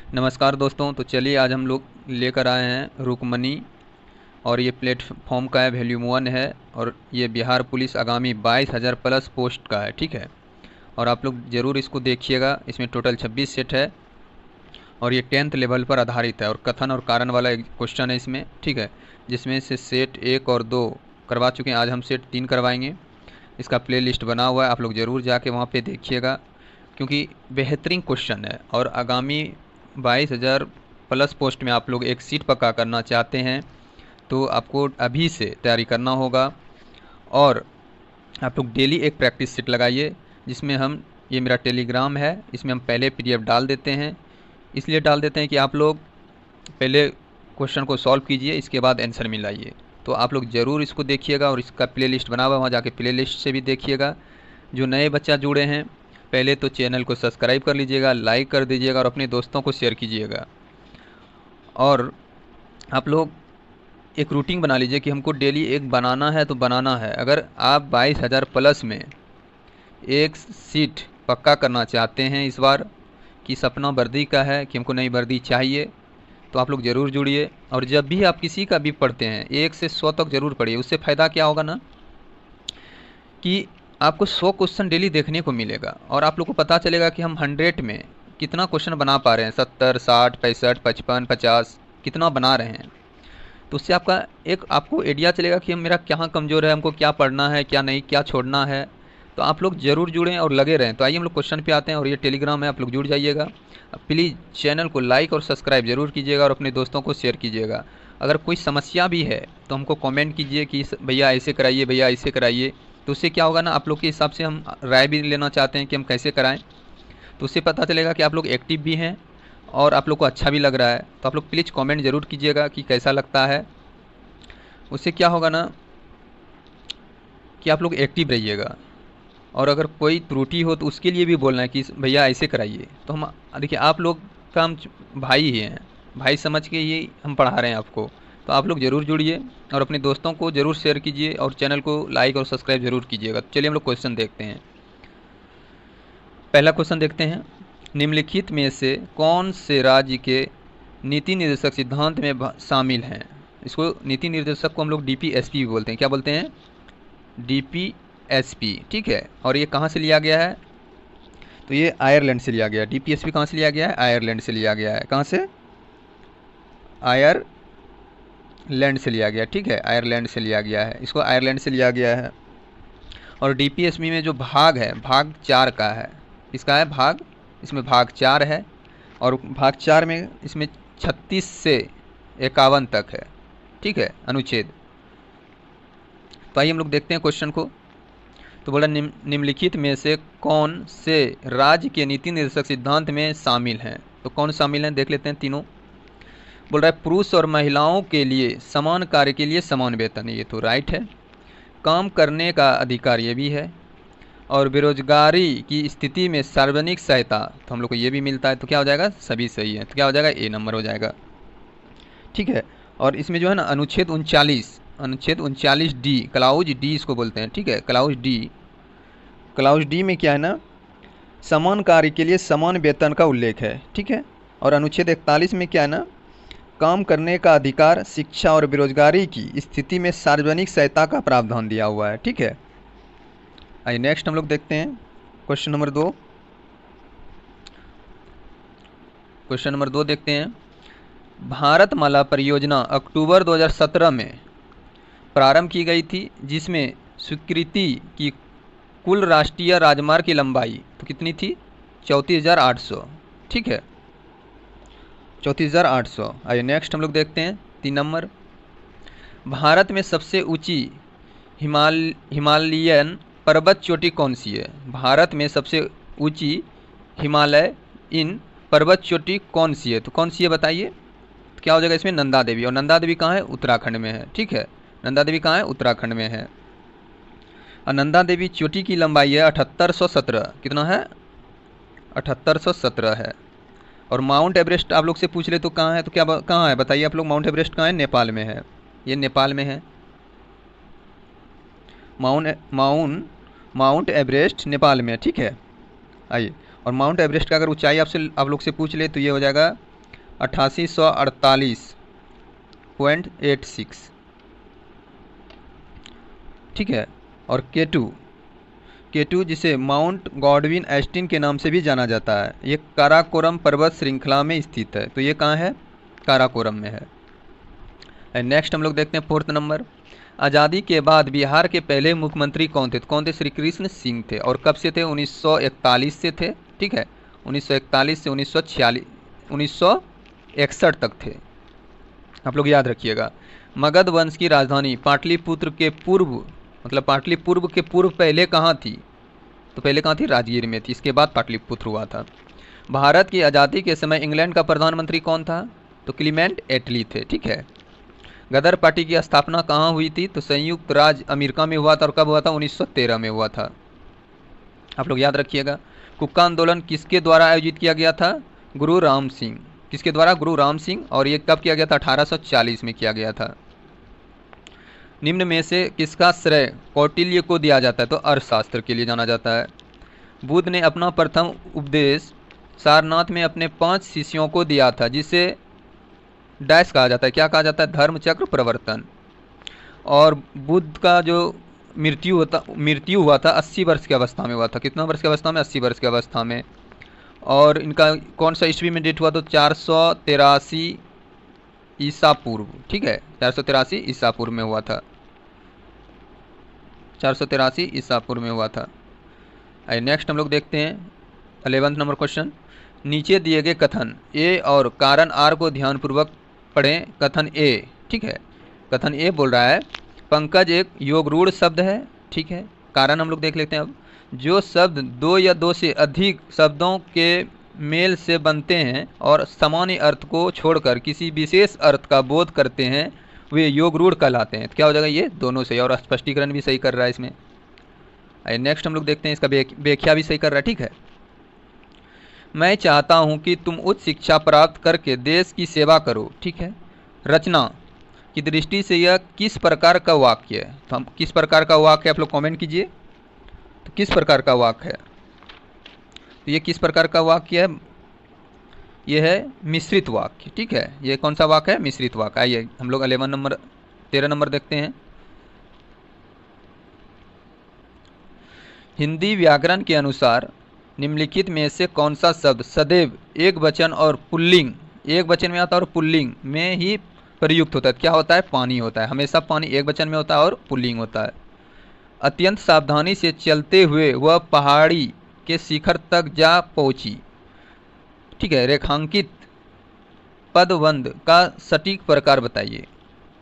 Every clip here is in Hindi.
नमस्कार दोस्तों, तो चलिए आज हम लोग लेकर आए हैं रुक्मणी। और ये प्लेटफॉर्म का है, वॉल्यूम 1 है। और ये बिहार पुलिस आगामी 22,000 प्लस पोस्ट का है, ठीक है। और आप लोग ज़रूर इसको देखिएगा। इसमें टोटल 26 सेट है और ये 10th लेवल पर आधारित है और कथन और कारण वाला एक क्वेश्चन है इसमें, ठीक है। जिसमें से सेट 1 और 2 करवा चुके हैं, आज हम सेट 3 करवाएंगे। इसका प्ले लिस्ट बना हुआ है, आप लोग ज़रूर जाके वहाँ पे देखिएगा क्योंकि बेहतरीन क्वेश्चन है। और आगामी 22,000 प्लस पोस्ट में आप लोग एक सीट पक्का करना चाहते हैं तो आपको अभी से तैयारी करना होगा। और आप लोग डेली एक प्रैक्टिस सेट लगाइए, जिसमें हम, ये मेरा टेलीग्राम है, इसमें हम पहले पीडीएफ डाल देते हैं। इसलिए डाल देते हैं कि आप लोग पहले क्वेश्चन को सॉल्व कीजिए, इसके बाद आंसर मिलाइए। तो आप लोग ज़रूर इसको देखिएगा और इसका प्लेलिस्ट बना हुआ है, वहाँ जाके प्लेलिस्ट से भी देखिएगा। जो नए बच्चा जुड़े हैं, पहले तो चैनल को सब्सक्राइब कर लीजिएगा, लाइक कर दीजिएगा और अपने दोस्तों को शेयर कीजिएगा। और आप लोग एक रूटीन बना लीजिए कि हमको डेली एक बनाना है तो बनाना है। अगर आप 22,000 प्लस में एक सीट पक्का करना चाहते हैं इस बार, कि सपना वर्दी का है कि हमको नई वर्दी चाहिए, तो आप लोग ज़रूर जुड़िए। और जब भी आप किसी का भी पढ़ते हैं 1 से 100 तक ज़रूर पढ़िए। उससे फ़ायदा क्या होगा ना, कि आपको 100 क्वेश्चन डेली देखने को मिलेगा और आप लोग को पता चलेगा कि हम 100 में कितना क्वेश्चन बना पा रहे हैं, 70, 60, 65, 55, 50 कितना बना रहे हैं। तो उससे आपको आइडिया चलेगा कि हम, मेरा क्या कमज़ोर है, हमको क्या पढ़ना है, क्या नहीं, क्या छोड़ना है। तो आप लोग ज़रूर जुड़ें और लगे रहें। तो आइए हम लोग क्वेश्चन पे आते हैं। और ये टेलीग्राम है, आप लोग जुड़ जाइएगा। प्लीज़ चैनल को लाइक और सब्सक्राइब ज़रूर कीजिएगा और अपने दोस्तों को शेयर कीजिएगा। अगर कोई समस्या भी है तो हमको कमेंट कीजिए कि भैया ऐसे कराइए, भैया ऐसे कराइए। तो उससे क्या होगा ना, आप लोग के हिसाब से हम राय भी लेना चाहते हैं कि हम कैसे कराएं। तो उससे पता चलेगा कि आप लोग एक्टिव भी हैं और आप लोग को अच्छा भी लग रहा है। तो आप लोग प्लीज़ कमेंट ज़रूर कीजिएगा कि कैसा लगता है। उससे क्या होगा ना, कि आप लोग एक्टिव रहिएगा। और अगर कोई त्रुटि हो तो उसके लिए भी बोलना है कि भैया ऐसे कराइए। तो हम, देखिए, आप लोग का हम भाई ही हैं, भाई समझ के ही हम पढ़ा रहे हैं आपको। तो आप लोग ज़रूर जुड़िए और अपने दोस्तों को ज़रूर शेयर कीजिए और चैनल को लाइक और सब्सक्राइब ज़रूर कीजिएगा। तो चलिए हम लोग क्वेश्चन देखते हैं। पहला क्वेश्चन देखते हैं। निम्नलिखित में से कौन से राज्य के नीति निर्देशक सिद्धांत में शामिल हैं? इसको नीति निर्देशक को हम लोग डीपीएसपी भी बोलते हैं। क्या बोलते हैं? डीपीएसपी, ठीक है। और ये कहाँ से लिया गया है? तो ये आयरलैंड से लिया गया है। डीपीएसपी कहाँ से लिया गया है? आयरलैंड से लिया गया है। कहाँ से? आयरलैंड से लिया गया, ठीक है। आयरलैंड से लिया गया है, इसको आयरलैंड से लिया गया है। और डीपीएसपी में जो भाग है, भाग 4 का है। इसका है भाग, इसमें भाग 4 है। और भाग 4 में इसमें 36 से 51 तक है, ठीक है, अनुच्छेद। तो आइए हम लोग देखते हैं क्वेश्चन को। तो बोला निम्नलिखित में से कौन से राज्य के नीति निर्देशक सिद्धांत में शामिल हैं? तो कौन शामिल हैं, देख लेते हैं तीनों। बोल रहा है पुरुष और महिलाओं के लिए समान कार्य के लिए समान वेतन, ये तो राइट है। काम करने का अधिकार, ये भी है। और बेरोजगारी की स्थिति में सार्वजनिक सहायता, तो हम लोग को ये भी मिलता है। तो क्या हो जाएगा? सभी सही है। तो क्या हो जाएगा? ए नंबर हो जाएगा, ठीक है। और इसमें जो है ना, अनुच्छेद 39 डी, क्लाउज डी इसको बोलते हैं, ठीक है। क्लाउज डी में क्या है ना, समान कार्य के लिए समान वेतन का उल्लेख है, ठीक है। और अनुच्छेद 41 में क्या है ना, काम करने का अधिकार, शिक्षा और बेरोजगारी की स्थिति में सार्वजनिक सहायता का प्रावधान दिया हुआ है, ठीक है। आइए नेक्स्ट हम लोग देखते हैं क्वेश्चन नंबर 2। क्वेश्चन नंबर 2 देखते हैं। भारतमाला परियोजना अक्टूबर 2017 में प्रारंभ की गई थी, जिसमें स्वीकृति की कुल राष्ट्रीय राजमार्ग की लंबाई तो कितनी थी? 34,800, ठीक है, 34,800। आइए नेक्स्ट हम लोग देखते हैं 3 नंबर। भारत में सबसे ऊंची हिमालयन पर्वत चोटी कौन सी है? भारत में सबसे ऊंची हिमालयन पर्वत चोटी कौन सी है? तो कौन सी है बताइए। तो क्या हो जाएगा इसमें? नंदा देवी। और नंदा देवी कहाँ है? उत्तराखंड में है, ठीक है। नंदा देवी कहाँ है? उत्तराखंड में है। और नंदा देवी चोटी की लंबाई है 7817। कितना है? 7817 है। और माउंट एवरेस्ट आप लोग से पूछ ले तो कहाँ है? तो क्या कहाँ है बताइए आप लोग? माउंट एवरेस्ट कहाँ है? नेपाल में है। ये नेपाल में है। माउंट एवरेस्ट नेपाल में है, ठीक है। आइए, और माउंट एवरेस्ट का अगर ऊंचाई आप लोग से पूछ ले तो ये हो जाएगा 8848.86, ठीक है। और केटू जिसे माउंट गॉडविन एस्टिन के नाम से भी जाना जाता है, ये काराकोरम पर्वत श्रृंखला में स्थित है। तो ये कहाँ है? काराकोरम में है। नेक्स्ट हम लोग देखते हैं 4th नंबर। आज़ादी के बाद बिहार के पहले मुख्यमंत्री कौन थे? कौन थे? श्री कृष्ण सिंह थे। और कब से थे? 1941 से थे, ठीक है। 1941 से 1961 तक थे, आप लोग याद रखिएगा। मगध वंश की राजधानी पाटलिपुत्र के पूर्व, मतलब पाटलिपुत्र के पूर्व पहले कहाँ थी? तो पहले कहाँ थी? राजगीर में थी, इसके बाद पाटलिपुत्र हुआ था। भारत की आज़ादी के समय इंग्लैंड का प्रधानमंत्री कौन था? तो क्लीमेंट एटली थे, ठीक है। गदर पार्टी की स्थापना कहाँ हुई थी? तो संयुक्त राज्य अमेरिका में हुआ था। और कब हुआ था? 1913 में हुआ था, आप लोग याद रखिएगा। कुक्का आंदोलन किसके द्वारा आयोजित किया गया था? गुरु राम सिंह। किसके द्वारा? गुरु राम सिंह। और ये कब किया गया था? 1840 में किया गया था। निम्न में से किसका श्रेय कौटिल्य को दिया जाता है? तो अर्थशास्त्र के लिए जाना जाता है। बुद्ध ने अपना प्रथम उपदेश सारनाथ में अपने 5 शिष्यों को दिया था, जिसे डैश कहा जाता है। क्या कहा जाता है? धर्म चक्र प्रवर्तन। और बुद्ध का जो मृत्यु हुआ था 80 वर्ष की अवस्था में हुआ था। कितना वर्ष की अवस्था में? 80 वर्ष की अवस्था में। और इनका कौन सा ईस्वी में डेट हुआ? तो 483 ईसा पूर्व, ठीक है। 483 ईसा पूर्व में हुआ था। 483 ईसा पूर्व में हुआ था। नेक्स्ट हम लोग देखते हैं 11th नंबर क्वेश्चन। नीचे दिए गए कथन ए और कारण आर को ध्यानपूर्वक पढ़ें। कथन ए, ठीक है। कथन ए बोल रहा है पंकज एक योगरूढ़ शब्द है, ठीक है। कारण हम लोग देख लेते हैं अब। जो शब्द 2 या 2 से अधिक शब्दों के मेल से बनते हैं और सामान्य अर्थ को छोड़कर किसी विशेष अर्थ का बोध करते हैं, वे योगरूढ़ कहलाते हैं। तो क्या हो जाएगा? ये दोनों सही, और स्पष्टीकरण भी सही कर रहा है इसमें। नेक्स्ट हम लोग देखते हैं इसका व्याख्या भी सही कर रहा है, ठीक है। मैं चाहता हूं कि तुम उच्च शिक्षा प्राप्त करके देश की सेवा करो, ठीक है। रचना की दृष्टि से यह किस प्रकार का वाक्य है? तो हम किस प्रकार का वाक्य है, आप लोग कमेंट कीजिए। तो किस प्रकार का वाक्य है? तो ये किस प्रकार का वाक्य है? ये है मिश्रित वाक्य, ठीक है। ये कौन सा वाक्य है? मिश्रित वाक्य। आइए हम लोग 13 नंबर देखते हैं। हिंदी व्याकरण के अनुसार निम्नलिखित में से कौन सा शब्द सदैव एक वचन और पुल्लिंग, एक वचन में आता है और पुल्लिंग में ही प्रयुक्त होता है? क्या होता है? पानी होता है। हमेशा पानी एक वचन में होता है और पुल्लिंग होता है। अत्यंत सावधानी से चलते हुए वह पहाड़ी के शिखर तक जा पहुंची, ठीक है। रेखांकित पदबंध का सटीक प्रकार बताइए।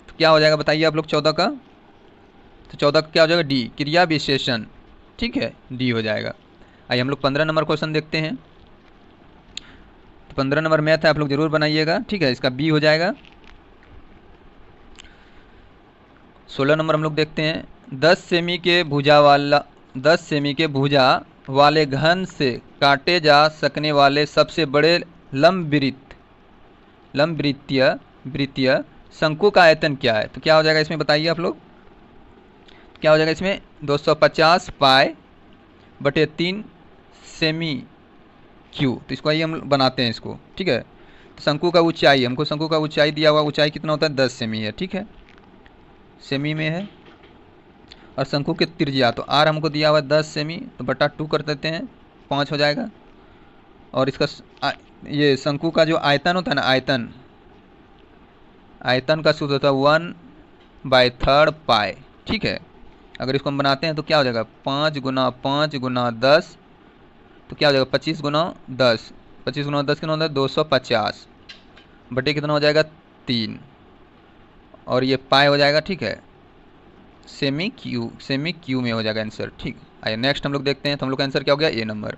तो क्या हो जाएगा? बताइए आप लोग 14 का। तो 14 का क्या हो जाएगा? डी, क्रिया विशेषण, ठीक है। डी हो जाएगा। आइए हम लोग 15 नंबर क्वेश्चन देखते हैं। तो 15 नंबर मैथ है, आप लोग जरूर बनाइएगा, ठीक है। इसका बी हो जाएगा। 16 नंबर हम लोग देखते हैं। 10 सेमी के भुजा वाले घन से काटे जा सकने वाले सबसे बड़े वृत्तीय शंकु का आयतन क्या है? तो क्या हो जाएगा इसमें? बताइए आप लोग। क्या हो जाएगा इसमें? 250 पाई बटे 3 सेमी क्यू। तो इसको आइए हम बनाते हैं इसको, ठीक है। तो शंकु का ऊंचाई, हमको शंकु का ऊंचाई दिया हुआ, ऊंचाई कितना होता है? 10 सेमी है, ठीक है। सेमी में है। और शंकु की त्रिज्या, तो आर हमको दिया हुआ 10 सेमी, तो बटा 2 कर देते हैं, 5 हो जाएगा। और इसका ये शंकु का जो आयतन होता है ना, आयतन का सूत्र होता है 1/3 पाई, ठीक है। अगर इसको हम बनाते हैं तो क्या हो जाएगा? 5 गुना 5 गुना 10, तो क्या हो जाएगा? 25 गुना 10। 25 गुना 10 कितना होता है? 250 बटे कितना हो जाएगा? 3। और ये पाई हो जाएगा, ठीक है। सेमी क्यू में हो जाएगा आंसर, ठीक। आइए नेक्स्ट हम लोग देखते हैं। तो हम लोग का आंसर क्या हो गया? ए नंबर।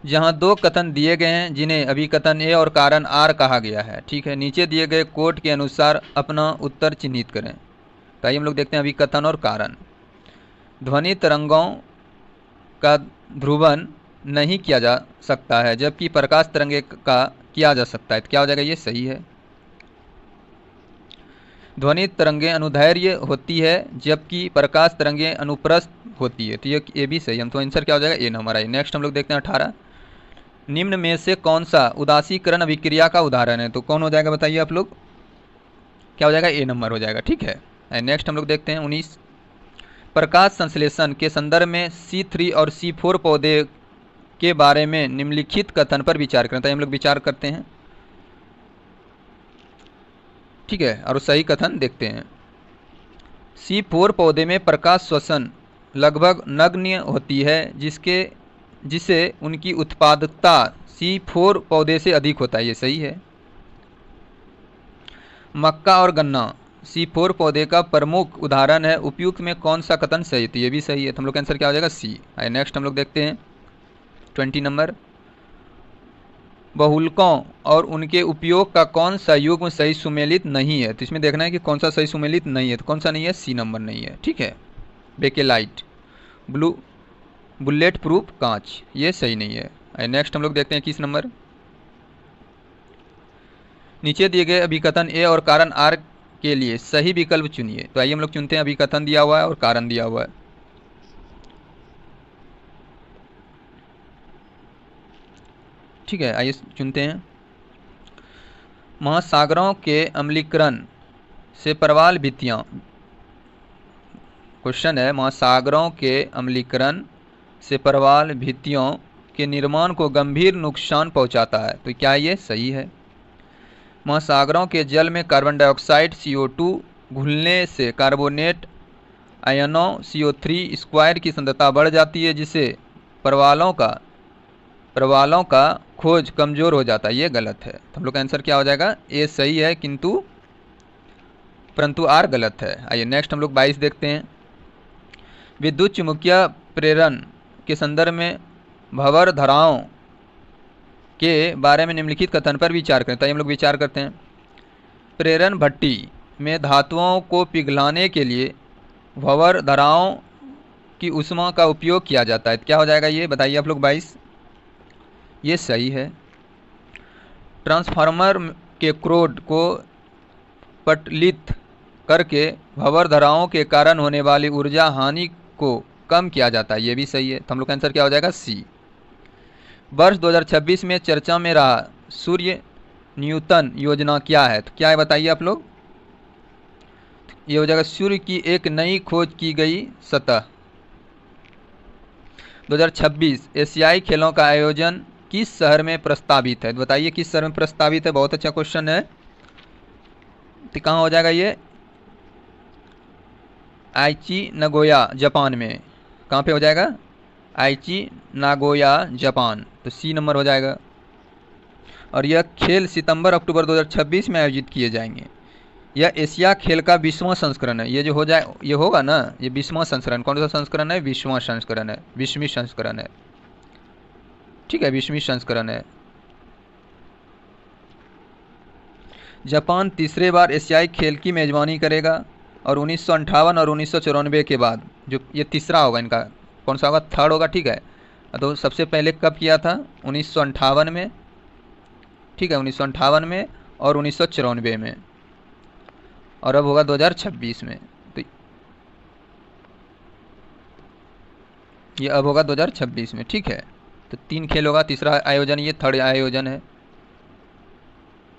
जहां 2 कथन दिए गए हैं जिन्हें अभिकथन ए और कारण आर कहा गया है, ठीक है। नीचे दिए गए कोड के अनुसार अपना उत्तर चिन्हित करें। तो आइए हम लोग देखते हैं अभिकथन और कारण। ध्वनि तरंगों का ध्रुवन नहीं किया जा सकता है, जबकि प्रकाश तरंगे का किया जा सकता है। तो क्या हो जाएगा? ये सही है। ध्वनि तरंगे अनुदैर्घ्य होती है, जबकि प्रकाश तरंगे अनुप्रस्थ होती है। तो ये भी सही है। हम तो आंसर क्या हो जाएगा? ए नंबर। आई नेक्स्ट हम लोग देखते हैं 18। निम्न में से कौन सा उदासीकरण अभिक्रिया का उदाहरण है? तो कौन हो जाएगा बताइए आप लोग, क्या हो जाएगा? ए नंबर हो जाएगा। ठीक है, नेक्स्ट हम लोग देखते हैं 19। प्रकाश संश्लेषण के संदर्भ में C3 और C4 पौधे के बारे में निम्नलिखित कथन पर विचार करें। तो हम लोग विचार करते हैं। ठीक है, और सही कथन देखते हैं। C4 पौधे में प्रकाश श्वसन लगभग नगण्य होती है, जिसे उनकी उत्पादकता C4 पौधे से अधिक होता है। ये सही है। मक्का और गन्ना C4 पौधे का प्रमुख उदाहरण है। उपयुक्त में कौन सा कथन सही है? तो ये भी सही है। तो हम लोग का आंसर क्या हो जाएगा? सी। नेक्स्ट हम लोग देखते हैं 20 नंबर। बहुलकों और उनके उपयोग का कौन सा युग्म सही सुमेलित नहीं है? तो इसमें देखना है कि कौन सा सही सुमेलित नहीं है। तो कौन सा नहीं है? सी नंबर नहीं है। ठीक है, बेकेलाइट, बुलेट प्रूफ कांच, ये सही नहीं है। नेक्स्ट हम लोग देखते हैं 21 नंबर। नीचे दिए गए अभिकथन ए और कारण आर के लिए सही विकल्प चुनिए। तो आइए हम लोग चुनते हैं। अभिकथन दिया हुआ है और कारण दिया हुआ है। ठीक है, आइए चुनते हैं। महासागरों के अम्लीकरण से प्रवाल भित्तियां, क्वेश्चन है, महासागरों के अम्लीकरण से प्रवाल भित्तियों के निर्माण को गंभीर नुकसान पहुंचाता है। तो क्या ये सही है? महासागरों के जल में कार्बन डाइऑक्साइड CO2 घुलने से कार्बोनेट आयनों CO3 स्क्वायर की सांद्रता बढ़ जाती है, जिससे प्रवालों का खोज कमज़ोर हो जाता है। ये गलत है। तो हम लोग का आंसर क्या हो जाएगा? ए सही है, परंतु आर गलत है। आइए नेक्स्ट हम लोग 22 देखते हैं। विद्युत चुम्बकीय प्रेरण के संदर्भ में भंवर धाराओं के बारे में निम्नलिखित कथन पर विचार करें। तो हम लोग विचार करते हैं। प्रेरण भट्टी में धातुओं को पिघलाने के लिए भंवर धाराओं की ऊष्मा का उपयोग किया जाता है। तो क्या हो जाएगा ये बताइए आप लोग? 22। ये सही है। ट्रांसफार्मर के क्रोड को पटलित करके भंवर धाराओं के कारण होने वाली ऊर्जा हानि को कम किया जाता है। ये भी सही है। तो हम लोग का आंसर क्या हो जाएगा? सी। वर्ष 2026 में चर्चा में रहा सूर्य न्यूटन योजना क्या है? तो क्या है बताइए आप लोग? ये हो जाएगा सूर्य की एक नई खोज की गई सतह। 2026 एशियाई खेलों का आयोजन किस शहर में प्रस्तावित है? तो बताइए किस शहर में प्रस्तावित है? बहुत अच्छा क्वेश्चन है। तो कहाँ हो जाएगा ये? आइची नागोया जापान में। कहाँ पे हो जाएगा? आइची नागोया जापान। तो सी नंबर हो जाएगा। और यह खेल सितंबर अक्टूबर 2026 में आयोजित किए जाएंगे। यह एशिया खेल का 20वां संस्करण है। ये जो हो जाए, ये होगा ना, ये 20वां संस्करण। कौन सा संस्करण है? 20वां संस्करण है, 20वीं संस्करण है। ठीक है, 20वीं संस्करण है। जापान तीसरे बार एशियाई खेल की मेजबानी करेगा और 1958 और 1994 के बाद जो ये तीसरा होगा इनका। कौन सा होगा? थर्ड होगा। ठीक है, तो सबसे पहले कब किया था? 1958 में। ठीक है, 1958 में और 1994 में, और अब होगा 2026 में। तो ये अब होगा 2026 में। ठीक है, तो 3 खेल होगा। तीसरा आयोजन, ये थर्ड आयोजन है।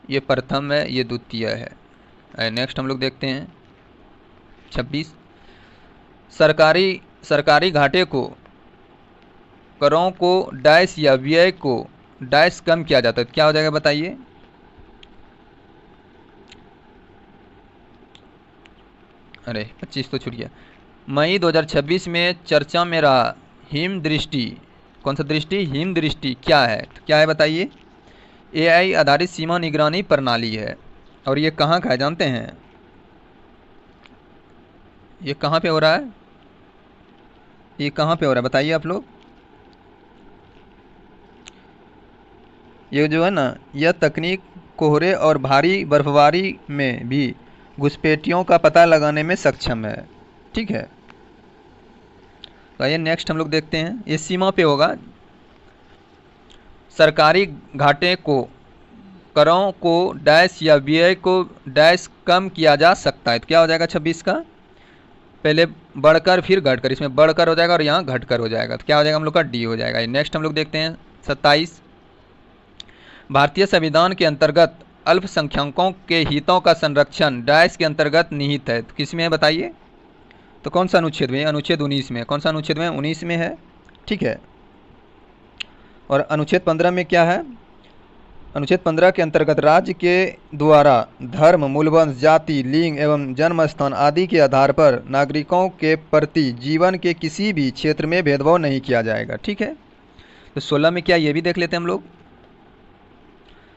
ये प्रथम है, ये द्वितीय है। नेक्स्ट हम लोग देखते हैं 26। सरकारी घाटे को, करों को डैश या व्यय को डैश कम किया जाता है। क्या हो जाएगा बताइए? अरे 25 तो छूट गया। मई 2026 में चर्चा में रहा हिम दृष्टि। कौन सा दृष्टि? हिम दृष्टि क्या है? तो क्या है बताइए? AI आधारित सीमा निगरानी प्रणाली है। और ये कहाँ का है जानते हैं? ये कहाँ पे हो रहा है? ये कहाँ पे हो रहा है बताइए आप लोग? ये जो है ना, यह तकनीक कोहरे और भारी बर्फबारी में भी घुसपैठियों का पता लगाने में सक्षम है। ठीक है, तो आइए नेक्स्ट हम लोग देखते हैं। ये सीमा पे होगा। सरकारी घाटे को, करों को डैश या व्यय को डैश कम किया जा सकता है। तो क्या हो जाएगा 26 का? पहले बढ़कर फिर घटकर। इसमें बढ़कर हो जाएगा और यहाँ घटकर हो जाएगा। तो क्या हो जाएगा हम लोग का? डी हो जाएगा। नेक्स्ट हम लोग देखते हैं 27। भारतीय संविधान के अंतर्गत अल्पसंख्यकों के हितों का संरक्षण डैश के अंतर्गत निहित है। तो किस में है बताइए? तो कौन सा अनुच्छेद में? अनुच्छेद 19 में। कौन सा अनुच्छेद में? 19 में है, ठीक है। और अनुच्छेद 15 में क्या है? अनुच्छेद 15 के अंतर्गत राज्य के द्वारा धर्म, मूलवंश, जाति, लिंग एवं जन्म स्थान आदि के आधार पर नागरिकों के प्रति जीवन के किसी भी क्षेत्र में भेदभाव नहीं किया जाएगा, ठीक है। तो 16 में क्या, ये भी देख लेते हैं हम लोग।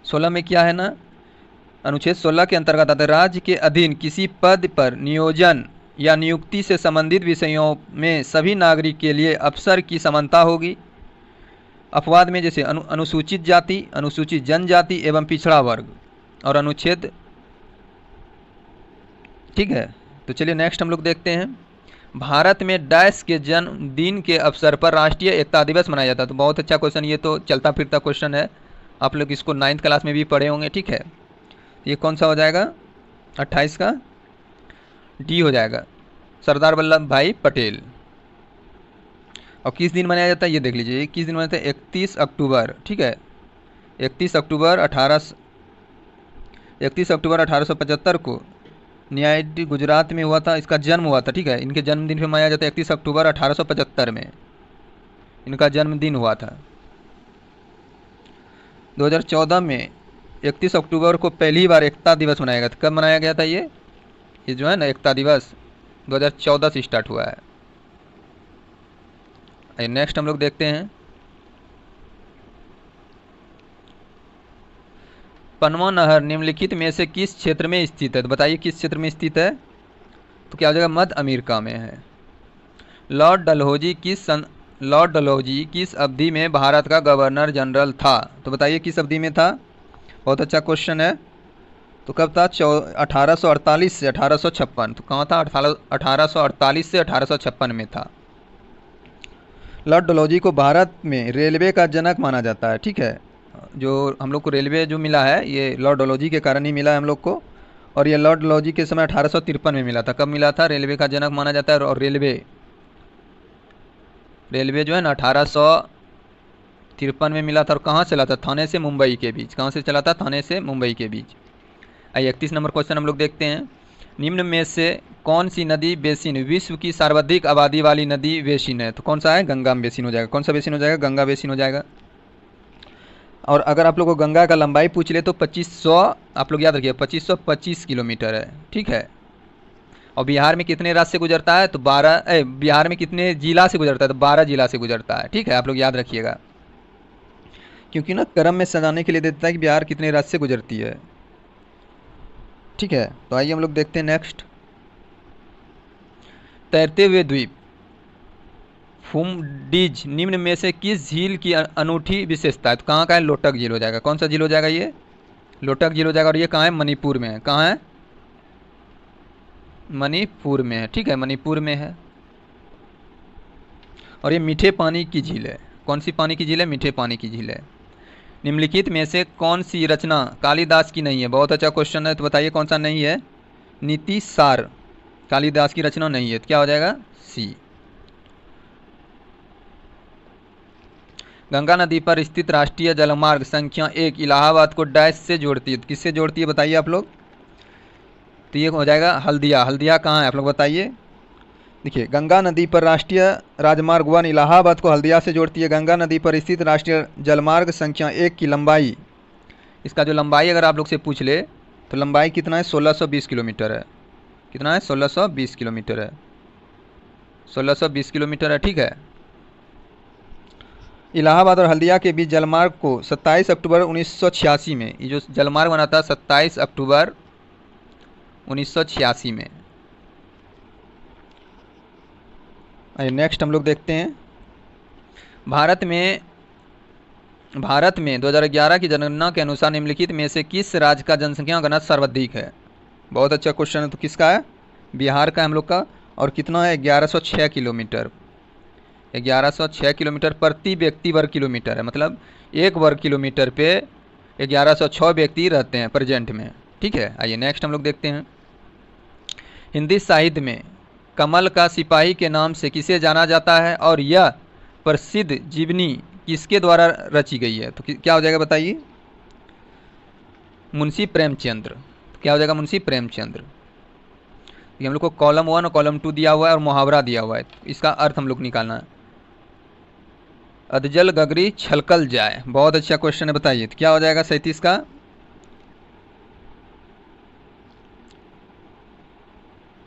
16 में क्या है ना, अनुच्छेद 16 के अंतर्गत आता है राज्य के अधीन किसी पद पर नियोजन या नियुक्ति से संबंधित विषयों में सभी नागरिक के लिए अवसर की समानता होगी। अपवाद में जैसे अनुसूचित जाति, अनुसूचित जनजाति एवं पिछड़ा वर्ग और अनुच्छेद, ठीक है। तो चलिए नेक्स्ट हम लोग देखते हैं। भारत में डैश के जन्मदिन के अवसर पर राष्ट्रीय एकता दिवस मनाया जाता है। तो बहुत अच्छा क्वेश्चन, ये तो चलता फिरता क्वेश्चन है, आप लोग इसको 9th क्लास में भी पढ़े होंगे, ठीक है। ये कौन सा हो जाएगा? 28 का डी हो जाएगा, सरदार वल्लभ भाई पटेल। और किस दिन मनाया जाता है ये देख लीजिए, किस दिन मनाया जाता है? 31 अक्टूबर, ठीक है। 31 अक्टूबर 1875 को न्याय गुजरात में हुआ था, इसका जन्म हुआ था, ठीक है। इनके जन्मदिन पे मनाया जाता है 31 अक्टूबर 1875 में इनका जन्मदिन हुआ था। 2014 में 31 अक्टूबर को पहली बार एकता दिवस मनाया गया था। कब मनाया गया था ये जो है ना एकता दिवस? 2014 से स्टार्ट हुआ है। नेक्स्ट हम लोग देखते हैं, पनवा नहर निम्नलिखित में से किस क्षेत्र में स्थित है? तो बताइए किस क्षेत्र में स्थित है? तो क्या हो जाएगा? मध्य अमेरिका में है। लॉर्ड डलहौजी किस अवधि में भारत का गवर्नर जनरल था? तो बताइए किस अवधि में था? बहुत अच्छा क्वेश्चन है। तो कब था? 1848 से 1856। तो कहाँ था? 1848 से 1856 में था। लॉर्ड डलहौजी को भारत में रेलवे का जनक माना जाता है, ठीक है। जो हम लोग को रेलवे जो मिला है ये लॉर्ड डलहौजी के कारण ही मिला है हम लोग को। और ये लॉर्ड डलहौजी के समय 1853 में मिला था। कब मिला था? रेलवे का जनक माना जाता है। और रेलवे जो है ना 1853 में मिला था। और कहाँ चला था? थाने से मुंबई के बीच। कहाँ से चला था? थाने से मुंबई के बीच। आइए 31 नंबर क्वेश्चन हम लोग देखते हैं। निम्न में से कौन सी नदी बेसिन विश्व की सर्वाधिक आबादी वाली नदी बेसिन है? तो कौन सा है? गंगा बेसिन हो जाएगा। कौन सा बेसिन हो जाएगा? गंगा बेसिन हो जाएगा। और अगर आप लोग को गंगा का लंबाई पूछ ले तो 2500, आप लोग याद रखिए 2525 किलोमीटर है, ठीक है। और बिहार में कितने राज्य से गुजरता है? तो 12, बिहार में कितने जिला से गुजरता है? तो 12 जिला से गुजरता है, ठीक है। आप लोग याद रखिएगा, क्योंकि ना क्रम में सजाने के लिए देता है कि बिहार कितने राज्य से गुजरती है, ठीक है। तो आइए हम लोग देखते हैं नेक्स्ट। तैरते हुए द्वीप फुमडीज निम्न में से किस झील की अनूठी विशेषता है? तो कहाँ का है? लोटक झील हो जाएगा। कौन सा झील हो जाएगा? ये लोटक झील हो जाएगा। और ये कहाँ है? मणिपुर में है। कहाँ है? मणिपुर में है, ठीक है, मणिपुर में है। और ये मीठे पानी की झील है। कौन सी पानी की झील है? मीठे पानी की झील है। निम्नलिखित में से कौन सी रचना कालिदास की नहीं है? बहुत अच्छा क्वेश्चन है, तो बताइए कौन सा नहीं है? नीति सार कालिदास की रचना नहीं है, तो क्या हो जाएगा? सी। गंगा नदी पर स्थित राष्ट्रीय जलमार्ग संख्या 1 इलाहाबाद को डैश से जोड़ती है। तो किससे जोड़ती है बताइए आप लोग? तो ये हो जाएगा हल्दिया। हल्दिया कहाँ है आप लोग बताइए? देखिए, गंगा नदी पर राष्ट्रीय राजमार्ग 1 इलाहाबाद को हल्दिया से जोड़ती है। गंगा नदी पर स्थित राष्ट्रीय जलमार्ग संख्या 1 की लंबाई, इसका जो लंबाई अगर आप लोग से पूछ ले तो लंबाई कितना है? 1620 किलोमीटर है। कितना है? 1620 किलोमीटर है। 1620 किलोमीटर है, ठीक है। इलाहाबाद और हल्दिया के बीच जलमार्ग को 27 अक्टूबर 1986 में, ये जो जलमार्ग बना था 27 अक्टूबर 1986 में। नेक्स्ट हम लोग देखते हैं, भारत में 2011 की जनगणना के अनुसार निम्नलिखित में से किस राज्य का जनसंख्या घनत्व सर्वाधिक है? बहुत अच्छा क्वेश्चन है। तो किसका है? बिहार का हम लोग का। और कितना है? 1106 किलोमीटर। 1106 किलोमीटर प्रति व्यक्ति वर्ग किलोमीटर है। मतलब एक वर्ग किलोमीटर पे 1106 व्यक्ति रहते हैं प्रेजेंट में, ठीक है। आइए नेक्स्ट हम लोग देखते हैं। हिंदी साहित्य में कमल का सिपाही के नाम से किसे जाना जाता है? और यह प्रसिद्ध जीवनी किसके द्वारा रची गई है? तो क्या हो जाएगा बताइए? मुंशी प्रेमचंद्र। तो क्या हो जाएगा मुंशी प्रेमचंद्र। ये हम लोग को कॉलम 1 और कॉलम 2 दिया हुआ है और मुहावरा दिया हुआ है, इसका अर्थ हम लोग निकालना है। अधजल गगरी छलकल जाए, बहुत अच्छा क्वेश्चन है, बताइए तो क्या हो जाएगा 37 का।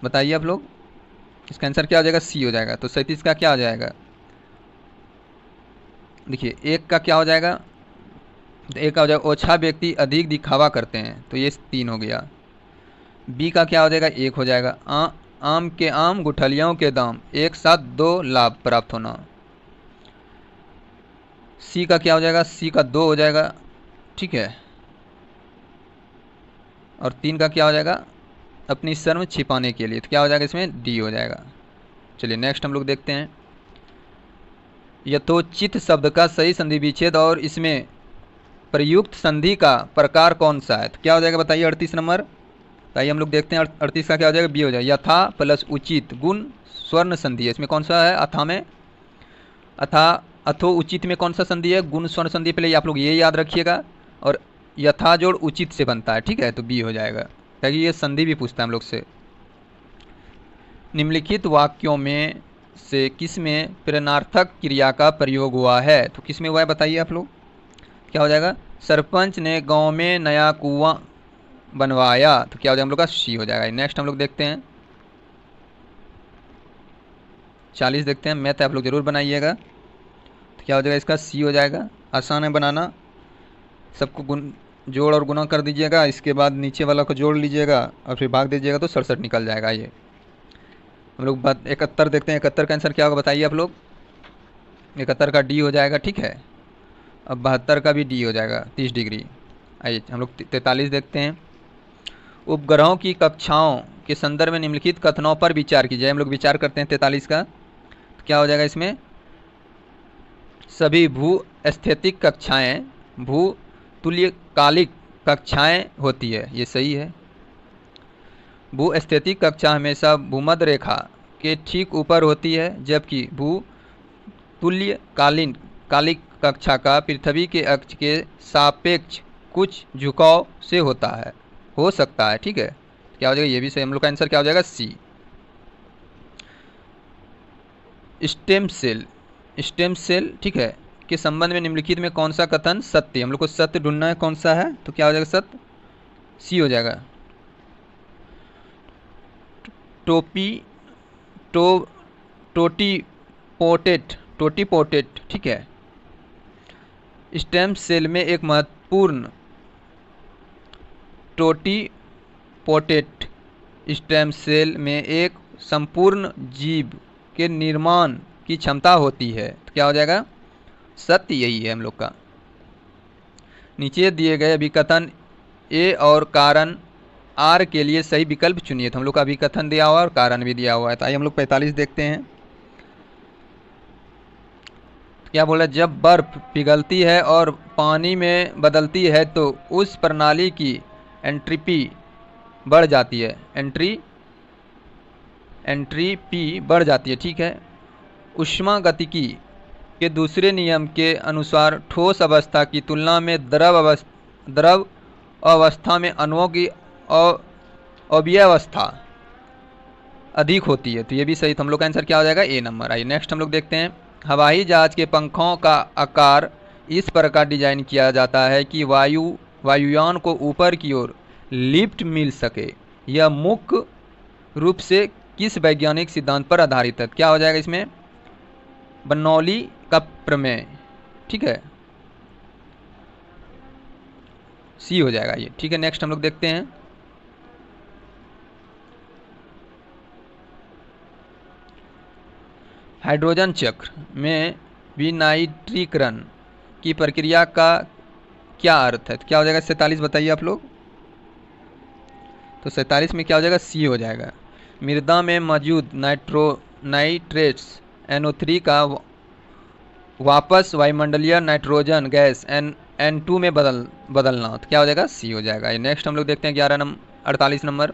बताइए आप लोग, इसका आंसर क्या हो जाएगा, सी हो जाएगा। तो 37 का क्या हो जाएगा, देखिए एक का क्या हो जाएगा, तो एक का हो जाएगा ओछा व्यक्ति अधिक दिखावा करते हैं, तो ये 3 हो गया। बी का क्या हो जाएगा, 1 हो जाएगा। आम के आम गुठलियों के दाम, एक साथ 2 लाभ प्राप्त होना। सी का क्या हो जाएगा, सी का 2 हो जाएगा, ठीक है। और 3 का क्या हो जाएगा, अपनी शर्म छिपाने के लिए, तो क्या हो जाएगा इसमें, डी हो जाएगा। चलिए नेक्स्ट हम लोग देखते हैं। यथोचित शब्द का सही संधि विच्छेद और इसमें प्रयुक्त संधि का प्रकार कौन सा है, तो क्या हो जाएगा बताइए 38 नंबर। तो आइए हम लोग देखते हैं 38 का क्या हो जाएगा, बी हो जाएगा। यथा प्लस उचित गुण स्वर्ण संधि है, इसमें कौन सा है, अथा में, अथा अथो उचित में कौन सा संधि है, गुण स्वर्ण संधि। पहले आप लोग ये याद रखिएगा, और यथा जोड़ उचित से बनता है, ठीक है, तो बी हो जाएगा, ताकि ये संधि भी पूछता है हम लोग से। निम्नलिखित वाक्यों में से किस में प्रेरणार्थक क्रिया का प्रयोग हुआ है, तो किस में हुआ है बताइए आप लोग। क्या हो जाएगा, सरपंच ने गांव में नया कुआं बनवाया, तो क्या हो जाएगा हम लोग का, सी हो जाएगा। नेक्स्ट हम लोग देखते हैं 40 देखते हैं। मैथ आप लोग जरूर बनाइएगा, तो क्या हो जाएगा इसका, सी हो जाएगा। आसान है बनाना, सबको गुण जोड़ और गुना कर दीजिएगा, इसके बाद नीचे वाला को जोड़ लीजिएगा और फिर भाग दीजिएगा तो 67 निकल जाएगा। ये हम लोग 71 देखते हैं, 71 का आंसर क्या होगा बताइए आप लोग। 71 का डी हो जाएगा, ठीक है। अब 72 का भी डी हो जाएगा, 30 डिग्री। आइए हम लोग 43 देखते हैं। उपग्रहों की कक्षाओं के संदर्भ में निम्नलिखित कथनों पर विचार कीजिए। हम लोग विचार करते हैं 43 का, तो क्या हो जाएगा इसमें, सभी भू स्थैतिक कक्षाएं भू तुल्यकालिक कक्षाएं होती है, ये सही है। भू स्थैतिक कक्षा हमेशा भूमध्य रेखा के ठीक ऊपर होती है, जबकि भू तुल्यकालिक कक्षा का पृथ्वी के अक्ष के सापेक्ष कुछ झुकाव से होता है, हो सकता है, ठीक है। क्या हो जाएगा, ये भी सही, हम लोग का आंसर क्या हो जाएगा, सी। स्टेम सेल, ठीक है, के संबंध में निम्नलिखित में कौन सा कथन सत्य, हम लोग को सत्य ढूंढना है, कौन सा है, तो क्या हो जाएगा सत्य, सी हो जाएगा। टोटी पोटेट, ठीक है। स्टेम सेल में एक महत्वपूर्ण टोटी पोटेट स्टेम सेल में एक संपूर्ण जीव के निर्माण की क्षमता होती है, तो क्या हो जाएगा, सत्य, यही है हम लोग का। नीचे दिए गए अभिकथन ए और कारण आर के लिए सही विकल्प चुनिए, तो हम लोग का अभिकथन दिया हुआ है और कारण भी दिया हुआ है। तो आइए हम लोग 45 देखते हैं। क्या बोला, जब बर्फ पिघलती है और पानी में बदलती है तो उस प्रणाली की एंट्रोपी बढ़ जाती है, एंट्रोपी बढ़ जाती है, ठीक है। ऊष्मागतिकी के दूसरे नियम के अनुसार ठोस अवस्था की तुलना में द्रव अवस्था में अणुओं की अव्यवस्था अधिक होती है, तो ये भी सही, तो हम लोग का आंसर क्या हो जाएगा, ए नंबर। आइए नेक्स्ट हम लोग देखते हैं। हवाई जहाज के पंखों का आकार इस प्रकार डिजाइन किया जाता है कि वायुयान को ऊपर की ओर लिफ्ट मिल सके, यह मुख्य रूप से किस वैज्ञानिक सिद्धांत पर आधारित है, क्या हो जाएगा इसमें, बर्नौली का प्रमेय, ठीक है, सी हो जाएगा ये, ठीक है। नेक्स्ट हम लोग देखते हैं। हाइड्रोजन चक्र में विनाइट्रीकरण की प्रक्रिया का क्या अर्थ है, तो क्या हो जाएगा 47 बताइए आप लोग। तो 47 में क्या हो जाएगा, सी हो जाएगा। मृदा में मौजूद नाइट्रेट्स NO3 का वापस वायुमंडलीय नाइट्रोजन गैस N2 में बदलना, तो क्या हो जाएगा, सी हो जाएगा। नेक्स्ट हम लोग देखते हैं 48 नंबर।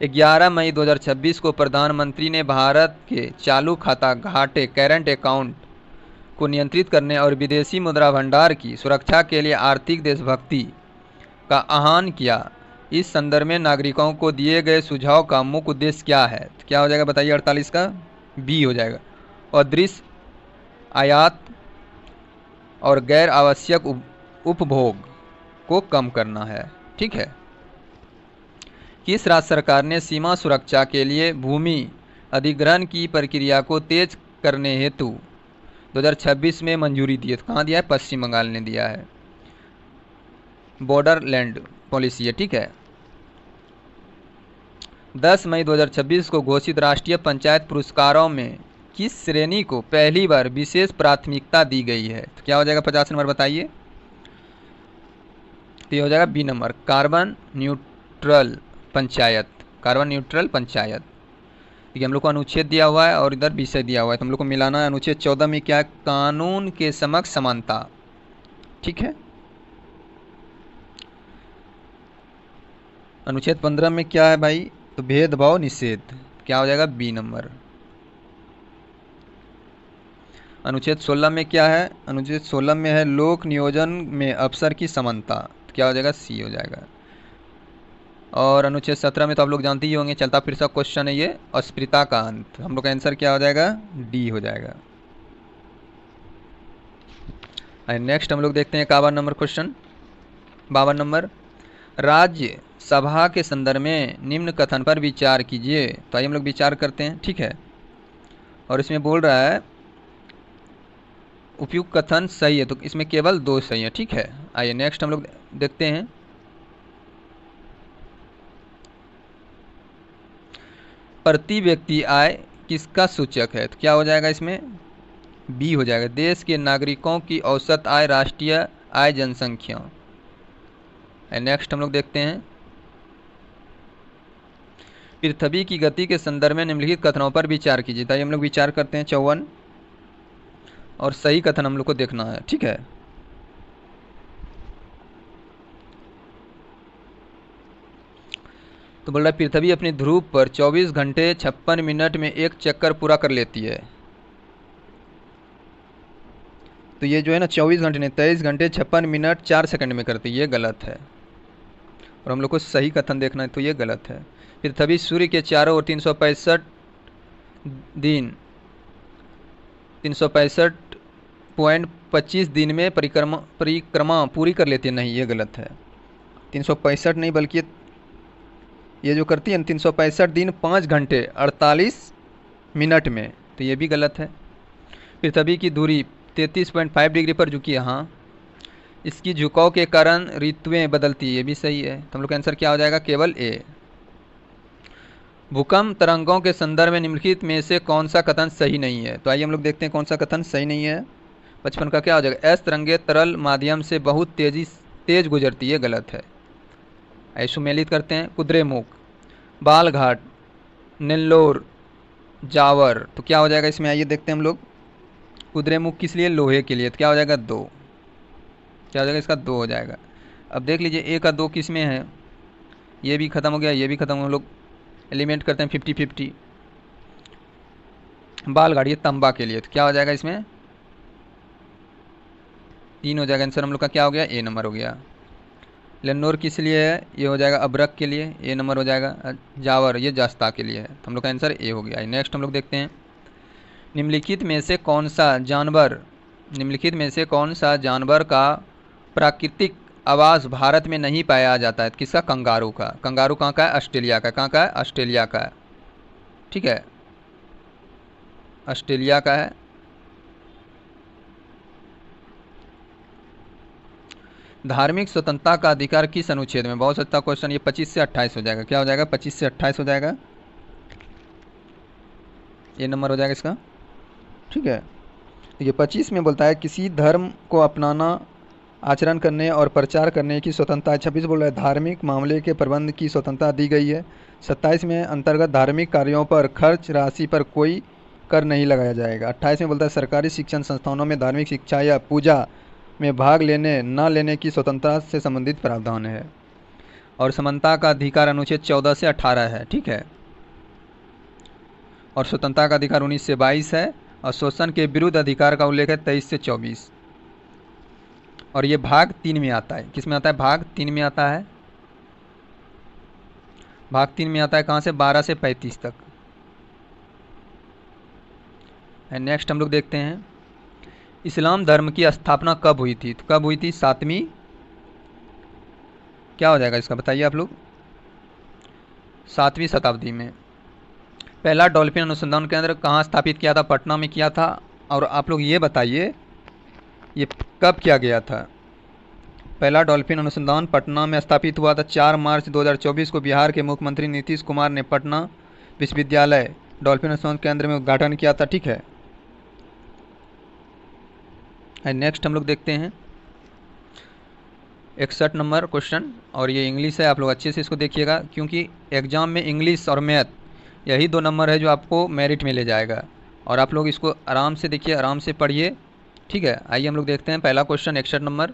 11 मई 2026 को प्रधानमंत्री ने भारत के चालू खाता घाटे करेंट अकाउंट को नियंत्रित करने और विदेशी मुद्रा भंडार की सुरक्षा के लिए आर्थिक देशभक्ति का आह्वान किया। इस संदर्भ में नागरिकों को दिए गए सुझाव का मुख्य उद्देश्य क्या है? तो क्या हो जाएगा बताइए? 48 का बी हो जाएगा। अदृश्य आयात और गैर आवश्यक उपभोग को कम करना है। ठीक है। किस राज्य सरकार ने सीमा सुरक्षा के लिए भूमि अधिग्रहण की प्रक्रिया को तेज करने हेतु 2026 में मंजूरी दी है? कहाँ दिया है? पश्चिम बंगाल ने दिया है। बॉर्डरलैंड पॉलिसी है। ठीक है। 10 मई 2026 को घोषित राष्ट्रीय पंचायत पुरस्कारों में किस श्रेणी को पहली बार विशेष प्राथमिकता दी गई है? तो क्या हो जाएगा 50 नंबर बताइए? तो ये हो जाएगा B number, carbon neutral panchayat. Carbon neutral panchayat. ठीक है। हम लोग को अनुच्छेद दिया हुआ है और इधर विषय दिया हुआ है, तो हम लोग को मिलाना है। अनुच्छेद 14 में क्या है? कानून के समक्ष समानता। ठीक है। अनुच्छेद 15 में क्या है भाई? तो भेदभाव निषेध। क्या हो जाएगा? B number. अनुच्छेद 16 में क्या है? अनुच्छेद 16 में है लोक नियोजन में अफसर की समानता। तो क्या हो जाएगा? सी हो जाएगा। और अनुच्छेद 17 में तो आप लोग जानते ही होंगे, चलता फिरता क्वेश्चन है ये, अस्पृश्यता का अंत। हम लोग का आंसर क्या हो जाएगा? डी हो जाएगा। नेक्स्ट हम लोग देखते हैं 51 नंबर क्वेश्चन। 52 नंबर, राज्य सभा के संदर्भ में निम्न कथन पर विचार कीजिए। तो आइए हम लोग विचार करते हैं। ठीक है। और इसमें बोल रहा है उपयुक्त कथन सही है, तो इसमें केवल 2 सही है। ठीक है। आइए नेक्स्ट हम लोग देखते हैं। प्रति व्यक्ति आय किसका सूचक है? तो क्या हो जाएगा इसमें? बी हो जाएगा। देश के नागरिकों की औसत आय, राष्ट्रीय आय, जनसंख्या। नेक्स्ट हम लोग देखते हैं पृथ्वी की गति के संदर्भ में निम्नलिखित कथनों पर विचार कीजिए। ताकि हम लोग विचार करते हैं 54 और सही कथन हम लोग को देखना है। ठीक है। तो बोल रहा है पृथ्वी अपनी ध्रुव पर 24 घंटे 56 मिनट में एक चक्कर पूरा कर लेती है। तो ये जो है ना 24 घंटे नहीं, 23 घंटे 56 मिनट 4 सेकंड में करती है। ये गलत है और हम लोग को सही कथन देखना है, तो ये गलत है। पृथ्वी सूर्य के चारों ओर 365 दिन 365.25 दिन में परिक्रमा पूरी कर लेती है। नहीं, ये गलत है। 365 नहीं, बल्कि ये जो करती है 365 दिन 5 घंटे 48 मिनट में, तो ये भी गलत है। पृथ्वी की दूरी 33.5 डिग्री पर झुकी है। हाँ, इसकी झुकाव के कारण ऋतुएं बदलती है। ये भी सही है। तो हम लोग का आंसर क्या हो जाएगा? केवल ए। भूकंप तरंगों के संदर्भ में निम्नलिखित में से कौन सा कथन सही नहीं है? तो आइए हम लोग देखते हैं कौन सा कथन सही नहीं है। 55 का क्या हो जाएगा? एस तरंगे तरल माध्यम से बहुत तेज गुजरती है। गलत है। सुमेलित करते हैं कुद्रेमुख, बालघाट, नेल्लोर, जावर। तो क्या हो जाएगा इसमें? आइए देखते हैं हम लोग। कुद्रेमुख किस लिए? लोहे के लिए। तो क्या हो जाएगा? 2। क्या हो जाएगा इसका? 2 हो जाएगा। अब देख लीजिए ए का 2 किस में है? ये भी खत्म हो गया, ये भी खत्म। हम लोग एलिमेंट करते हैं 50-50। बालघाट ये तंबा के लिए। तो क्या हो जाएगा इसमें? 3 हो जाएगा। आंसर हम लोग का क्या हो गया? ए नंबर हो गया। लेन्नोर किस लिए है? ये हो जाएगा अब्रक के लिए। ए नंबर हो जाएगा। जावर ये जस्ता के लिए है। तो हम लोग का आंसर ए हो गया। नेक्स्ट हम लोग देखते हैं निम्नलिखित में से कौन सा जानवर का प्राकृतिक आवास भारत में नहीं पाया जाता है? किसका? कंगारू का। कंगारू कहाँ का है? ऑस्ट्रेलिया का। कहाँ का है? ऑस्ट्रेलिया का है। ठीक है, ऑस्ट्रेलिया का है। धार्मिक स्वतंत्रता का अधिकार किस अनुच्छेद में? बहुत अच्छा क्वेश्चन। ये 25 से 28 हो जाएगा। क्या हो जाएगा? 25 से 28 हो जाएगा। ये नंबर हो जाएगा इसका। ठीक है। ये 25 में बोलता है किसी धर्म को अपनाना, आचरण करने और प्रचार करने की स्वतंत्रता है। 26 बोल रहा है धार्मिक मामले के प्रबंध की स्वतंत्रता दी गई है। 27 में अंतर्गत धार्मिक कार्यों पर खर्च राशि पर कोई कर नहीं लगाया जाएगा। 28 में बोलता है सरकारी शिक्षण संस्थानों में धार्मिक शिक्षा या पूजा में भाग लेने न लेने की स्वतंत्रता से संबंधित प्रावधान है। और समानता का अधिकार अनुच्छेद 14 से 18 है। ठीक है। और स्वतंत्रता का अधिकार 19 से 22 है। और शोषण के विरुद्ध अधिकार का उल्लेख है 23 से 24। और ये भाग 3 में आता है। किस में आता है? भाग 3 में आता है। भाग 3 में आता है कहाँ से? 12 से 35 तक। एंड नेक्स्ट हम लोग देखते हैं इस्लाम धर्म की स्थापना कब हुई थी? तो कब हुई थी? 7वीं, क्या हो जाएगा इसका बताइए आप लोग? 7वीं शताब्दी में। पहला डॉल्फिन अनुसंधान केंद्र कहाँ स्थापित किया था? पटना में किया था। और आप लोग ये बताइए ये कब किया गया था? पहला डॉल्फिन अनुसंधान पटना में स्थापित हुआ था 4 मार्च 2024 को। बिहार के मुख्यमंत्री नीतीश कुमार ने पटना विश्वविद्यालय डॉल्फिन अनुसंधान केंद्र में उद्घाटन किया था। ठीक है। नेक्स्ट हम लोग देखते हैं 61 नंबर क्वेश्चन, और ये इंग्लिश है। आप लोग अच्छे से इसको देखिएगा क्योंकि एग्जाम में इंग्लिश और मैथ यही 2 नंबर है जो आपको मेरिट में ले जाएगा। और आप लोग इसको आराम से देखिए, आराम से पढ़िए। ठीक है। आइए हम लोग देखते हैं पहला क्वेश्चन 61 नंबर।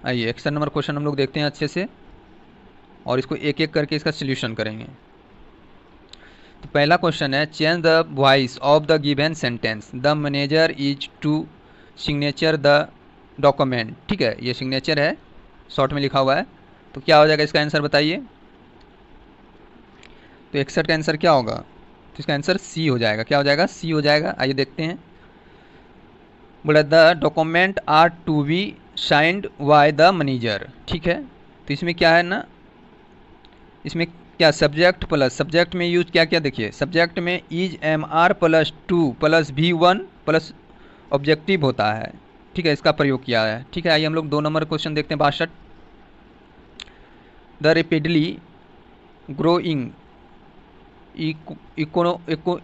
आइए 61 नंबर क्वेश्चन हम लोग देखते हैं अच्छे से, और इसको एक एक करके इसका सल्यूशन करेंगे। तो पहला क्वेश्चन है change the voice of the given sentence the manager is to signature the document. ठीक है, ये सिग्नेचर है, शॉर्ट में लिखा हुआ है। तो क्या हो जाएगा इसका आंसर बताइए? तो 61 का आंसर क्या होगा? तो इसका आंसर सी हो जाएगा। क्या हो जाएगा? सी हो जाएगा। आइए देखते हैं। बोला the document are to be signed by the manager. ठीक है। तो इसमें क्या है ना, इसमें क्या सब्जेक्ट प्लस, सब्जेक्ट में यूज क्या क्या देखिए, सब्जेक्ट में is am are plus 2 plus V1 plus objective होता है। ठीक है, इसका प्रयोग किया है। ठीक है। आइए हम लोग 2 नंबर क्वेश्चन देखते हैं 62। The rapidly growing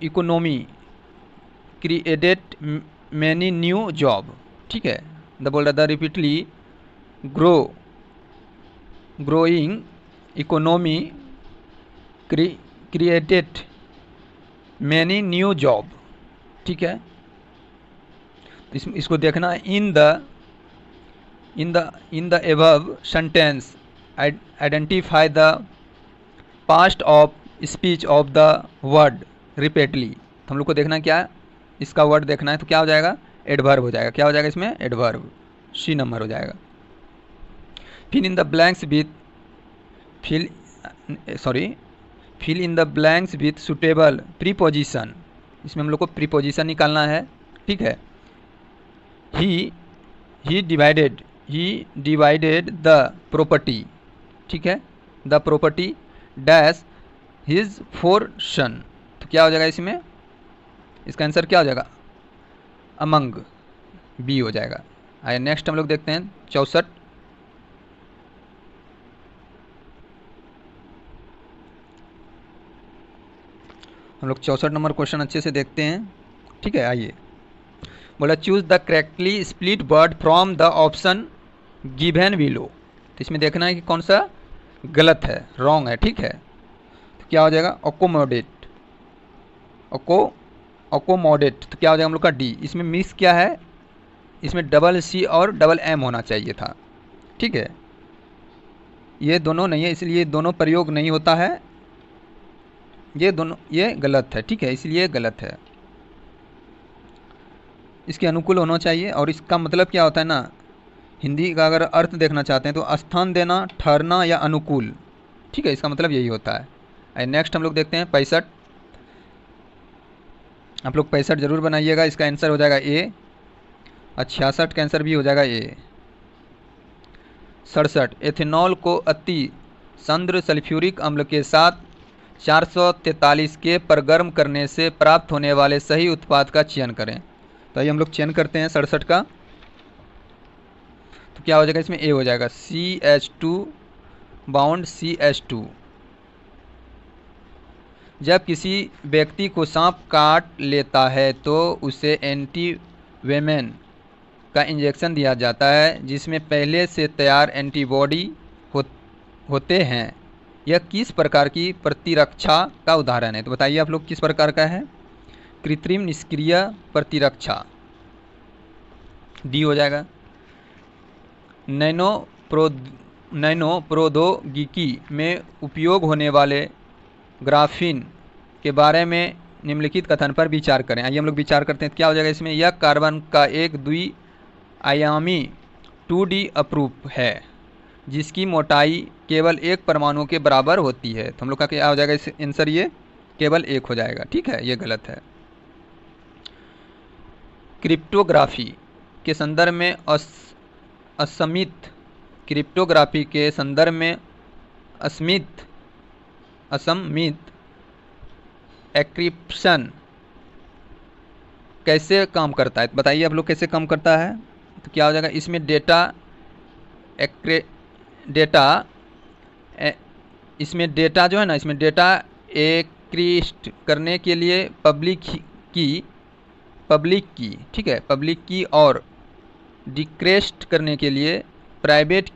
economy created many new job. ठीक है। बोल रहा the rapidly growing economy created many new job. ठीक है। इसको देखना in the above sentence identify the past of speech of the word repeatedly. तो हम लोग को देखना क्या है, इसका वर्ड देखना है। तो क्या हो जाएगा? एडवर्ब हो जाएगा। क्या हो जाएगा इसमें? एडवर्ब। सी नंबर हो जाएगा। Fill in the blanks with fill in the blanks with suitable preposition. इसमें हम लोग को प्रीपोजिशन निकालना है। ठीक है। He divided the property. ठीक है। The property dash his 4 son. तो क्या हो जाएगा इसमें? इसका आंसर क्या हो जाएगा? अमंग, बी हो जाएगा। आइए नेक्स्ट हम लोग देखते हैं 64। हम लोग 64 नंबर क्वेश्चन अच्छे से देखते हैं। ठीक है। आइए बोला choose the correctly split word from the option given below. तो इसमें देखना है कि कौन सा गलत है, रॉन्ग है। ठीक है। तो क्या हो जाएगा? अकोमोडेट। अकोमोडेट। तो क्या हो जाएगा हम लोग का? डी। इसमें मिस क्या है? इसमें डबल सी और डबल एम होना चाहिए था। ठीक है। ये दोनों नहीं है, इसलिए दोनों प्रयोग नहीं होता है। ये दोनों, ये गलत है। ठीक है, इसलिए गलत है। इसके अनुकूल होना चाहिए। और इसका मतलब क्या होता है ना, हिंदी का अगर अर्थ देखना चाहते हैं तो स्थान देना, ठहरना या अनुकूल। ठीक है, इसका मतलब यही होता है। नेक्स्ट हम लोग देखते हैं 65। आप लोग 65 जरूर बनाइएगा। इसका आंसर हो जाएगा ए। और 66 का आंसर भी हो जाएगा ए। 67 एथेनॉल को अति सांद्र सल्फ्यूरिक अम्ल के साथ 443 के पर गर्म करने से प्राप्त होने वाले सही उत्पाद का चयन करें। तो आइए हम लोग चयन करते हैं 67 का। तो क्या हो जाएगा इसमें? ए हो जाएगा। CH2 bound CH2। जब किसी व्यक्ति को सांप काट लेता है तो उसे एंटीवेमेन का इंजेक्शन दिया जाता है जिसमें पहले से तैयार एंटीबॉडी होते हैं। यह किस प्रकार की प्रतिरक्षा का उदाहरण है? तो बताइए आप लोग किस प्रकार का है? कृत्रिम निष्क्रिय प्रतिरक्षा, डी हो जाएगा। नैनो प्रौद्योगिकी में उपयोग होने वाले ग्राफीन के बारे में निम्नलिखित कथन पर विचार करें। आइए हम लोग विचार करते हैं। क्या हो जाएगा इसमें, यह कार्बन का एक द्विआयामी 2D अप्रूप है जिसकी मोटाई केवल एक परमाणु के बराबर होती है। तो हम लोग का क्या हो जाएगा इस आंसर, ये केवल एक हो जाएगा। ठीक है, ये गलत है। क्रिप्टोग्राफी के संदर्भ में असमित क्रिप्टोग्राफी के संदर्भ में असमित एन्क्रिप्शन कैसे काम करता है, बताइए आप लोग कैसे काम करता है। तो क्या हो जाएगा इसमें, इसमें डेटा जो है ना, इसमें डेटा एन्क्रिप्ट करने के लिए पब्लिक की, ठीक है, पब्लिक की, और डिक्रिप्ट करने के लिए प्राइवेट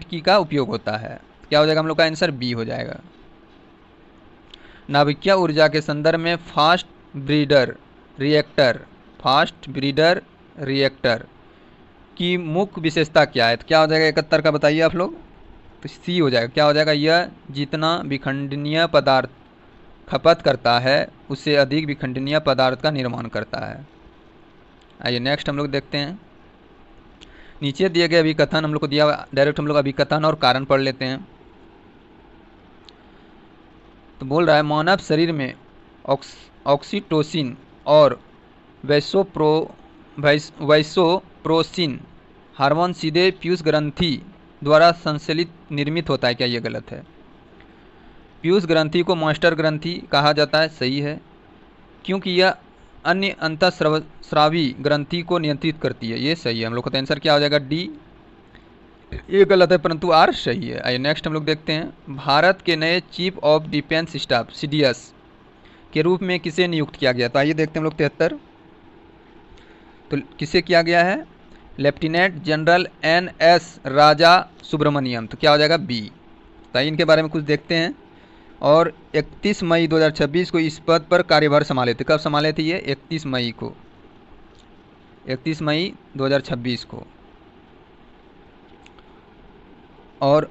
की का उपयोग होता है। क्या हो जाएगा हम लोग का आंसर, बी हो जाएगा। नाभिकीय ऊर्जा के संदर्भ में फास्ट ब्रीडर रिएक्टर की मुख्य विशेषता क्या है। तो क्या हो जाएगा 71 का, बताइए आप लोग। तो सी हो जाएगा। क्या हो जाएगा, यह जितना विखंडनीय पदार्थ खपत करता है उससे अधिक विखंडनीय पदार्थ का निर्माण करता है। आइए नेक्स्ट हम लोग देखते हैं। नीचे दिए गए अभिकथन हम लोग को दिया, डायरेक्ट हम लोग अभिकथन और कारण पढ़ लेते हैं। तो बोल रहा है, मानव शरीर में ऑक्सीटोसिन और वैसोप्रोसिन हार्मोन सीधे पीयूष ग्रंथि द्वारा संश्लेषित निर्मित होता है। क्या ये गलत है। पीयूष ग्रंथि को मास्टर ग्रंथि कहा जाता है, सही है, क्योंकि यह अन्य अंतःस्रावी ग्रंथि को नियंत्रित करती है। ये सही है। हम लोग का आंसर क्या हो जाएगा, डी। ये गलत है परंतु आर सही है। आइए नेक्स्ट हम लोग देखते हैं। भारत के नए chief of defence staff CDS के रूप में किसे नियुक्त किया गया। तो आइए देखते हैं हम लोग 73। तो किसे किया गया है, लेफ्टिनेंट जनरल NS राजा सुब्रमण्यम। तो क्या हो जाएगा, बी। तो इनके बारे में कुछ देखते हैं। और 31 मई 2026 को इस पद पर कार्यभार संभाले थे। कब संभाले थे ये, 31 मई 2026 को। और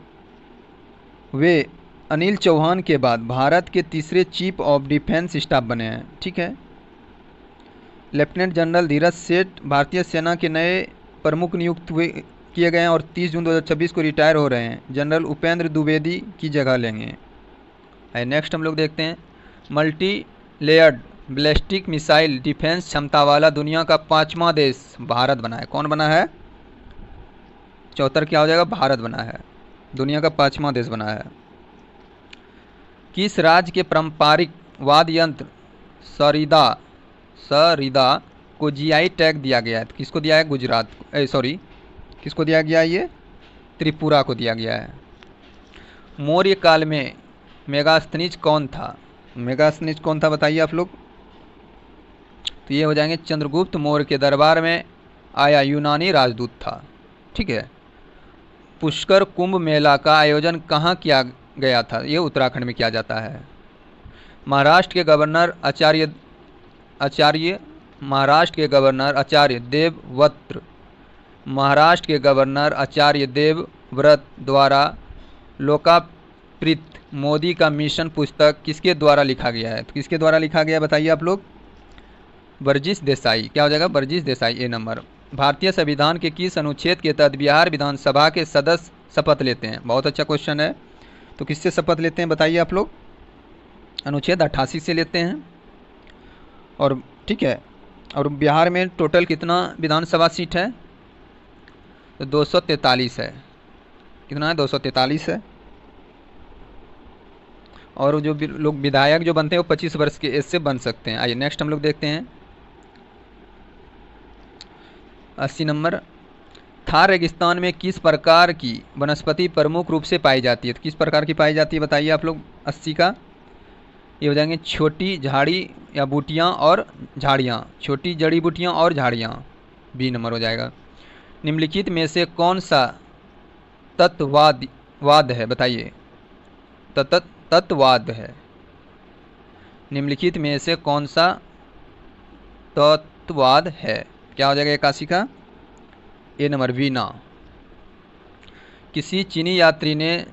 वे अनिल चौहान के बाद भारत के तीसरे चीफ ऑफ डिफेंस स्टाफ बने हैं। ठीक है। लेफ्टिनेंट जनरल धीरज सेठ भारतीय सेना के नए प्रमुख नियुक्त किए गए हैं और 30 जून 2026 को रिटायर हो रहे हैं। जनरल उपेंद्र द्विवेदी की जगह लेंगे। नेक्स्ट हम लोग देखते हैं। Multi layered ballistic missile defence क्षमता वाला दुनिया का 5वां देश भारत बना है। कौन बना है, 74 क्या हो जाएगा, भारत बना है। दुनिया का 5वां देश बना है। किस राज्य के पारंपरिक वाद्य यंत्र सरीदा को GI टैग दिया गया है। किसको दिया है, गुजरात, किसको दिया गया है, ये त्रिपुरा को दिया गया है। मौर्य काल में मेगास्थनीज कौन था, बताइए आप लोग। तो ये हो जाएंगे चंद्रगुप्त मौर्य के दरबार में आया यूनानी राजदूत था। ठीक है। पुष्कर कुंभ मेला का आयोजन कहाँ किया गया था, ये उत्तराखंड में किया जाता है। महाराष्ट्र के गवर्नर आचार्य देवव्रत द्वारा लोकार्पित मोदी का मिशन पुस्तक किसके द्वारा लिखा गया है। तो किसके द्वारा लिखा गया है, बताइए आप लोग। बर्जिस देसाई। क्या हो जाएगा, बर्जिस देसाई, ए नंबर। भारतीय संविधान के किस अनुच्छेद के तहत बिहार विधानसभा के सदस्य शपथ लेते हैं। बहुत अच्छा क्वेश्चन है। तो किससे शपथ लेते हैं, बताइए आप लोग। अनुच्छेद 88 से लेते हैं। और ठीक है। और बिहार में टोटल कितना विधानसभा सीट है, तो 243 है। कितना है, 243 है। और जो लोग विधायक जो बनते हैं वो 25 वर्ष के एज से बन सकते हैं। आइए नेक्स्ट हम लोग देखते हैं। 80 नंबर। थार रेगिस्तान में किस प्रकार की वनस्पति प्रमुख रूप से पाई जाती है। तो किस प्रकार की पाई जाती है, बताइए आप लोग। 80 का ये हो जाएंगे छोटी झाड़ी या बूटियाँ और झाड़ियाँ, छोटी जड़ी बूटियाँ और झाड़ियाँ, बी नंबर हो जाएगा। निम्नलिखित में से कौन सा तत्ववाद है, बताइए। तत्ववाद है। निम्नलिखित में से कौन सा तत्ववाद है। क्या हो जाएगा 81 का, ए नंबर, वीना। किसी चीनी यात्री ने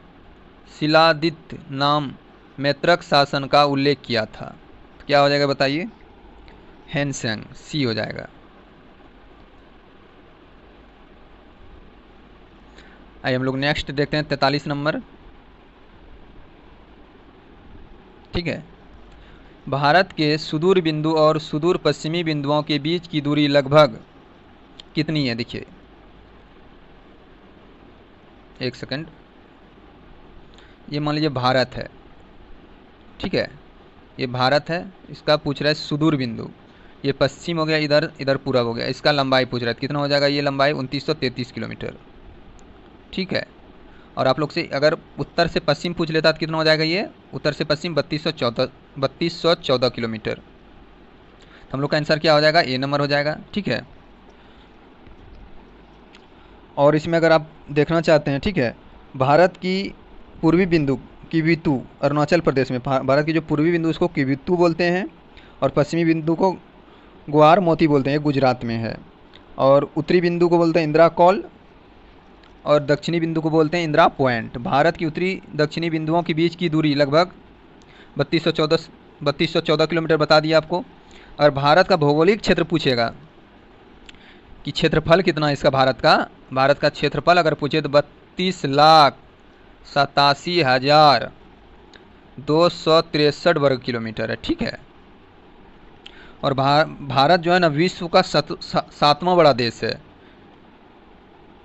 शिलादित्य नाम मैत्रक शासन का उल्लेख किया था। तो क्या हो जाएगा बताइए, हैनसेंग, सी हो जाएगा। आइए हम लोग नेक्स्ट देखते हैं 43 नंबर। ठीक है, भारत के सुदूर बिंदु और सुदूर पश्चिमी बिंदुओं के बीच की दूरी लगभग कितनी है? देखिए एक सेकंड, ये मान लीजिए भारत है, ठीक है, ये भारत है, इसका पूछ रहा है सुदूर बिंदु, ये पश्चिम हो गया, इधर इधर पूरब हो गया, इसका लंबाई पूछ रहा है कितना हो जाएगा, ये लंबाई 2933 किलोमीटर। ठीक है, और आप लोग से अगर उत्तर से पश्चिम पूछ लेता तो कितना हो जाएगा, ये उत्तर से पश्चिम 3214 किलोमीटर। तो हम लोग का आंसर क्या हो जाएगा, ए नंबर हो जाएगा। ठीक है, और इसमें अगर आप देखना चाहते हैं, ठीक है, भारत की पूर्वी बिंदु किवितु अरुणाचल प्रदेश में, भारत की जो पूर्वी बिंदु उसको किवितु बोलते हैं, और पश्चिमी बिंदु को ग्वार मोती बोलते हैं, गुजरात में है, और उत्तरी बिंदु को बोलते हैं इंदिरा कॉल, और दक्षिणी बिंदु को बोलते हैं इंदिरा पॉइंट। भारत की उत्तरी दक्षिणी बिंदुओं के बीच की दूरी लगभग 3214 किलोमीटर बता दिया आपको। अगर भारत का भौगोलिक क्षेत्र पूछेगा कि क्षेत्रफल कितना है इसका, भारत का क्षेत्रफल अगर पूछे तो 32,87,263 वर्ग किलोमीटर है। ठीक है, और भारत जो है ना विश्व का 7वां बड़ा देश है,